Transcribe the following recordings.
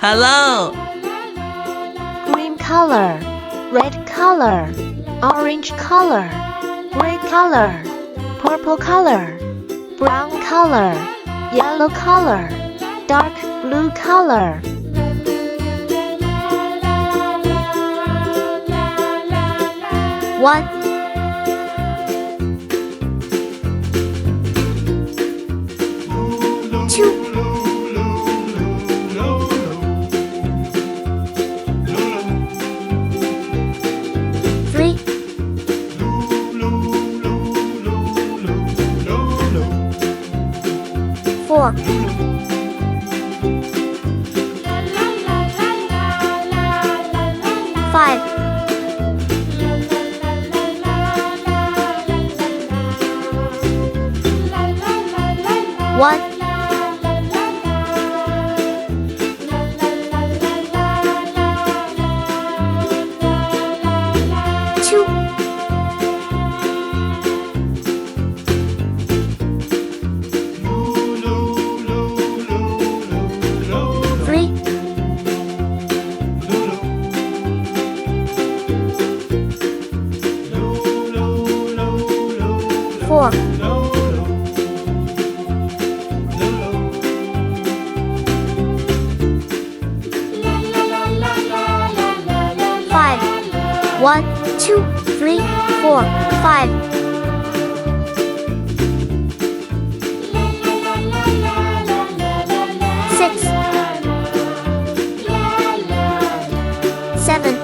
Hello. Green color, red color, orange color, gray color, purple color, brown color, yellow color, dark blue color. One, two, three, four, five, one, two, three, four, five, one, two, three, four, five, six, seven,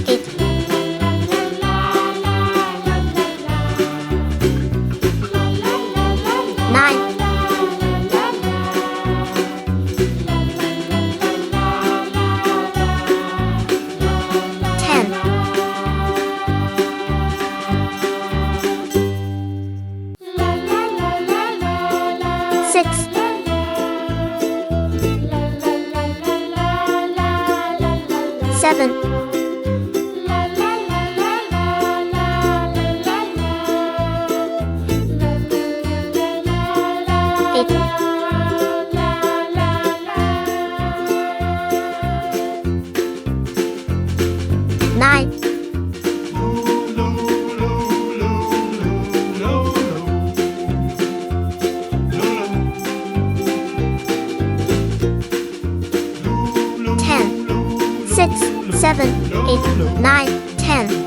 eight, nine, 10, 6, 7, 8, 9, 10, 6, 7, 8, 9, 10.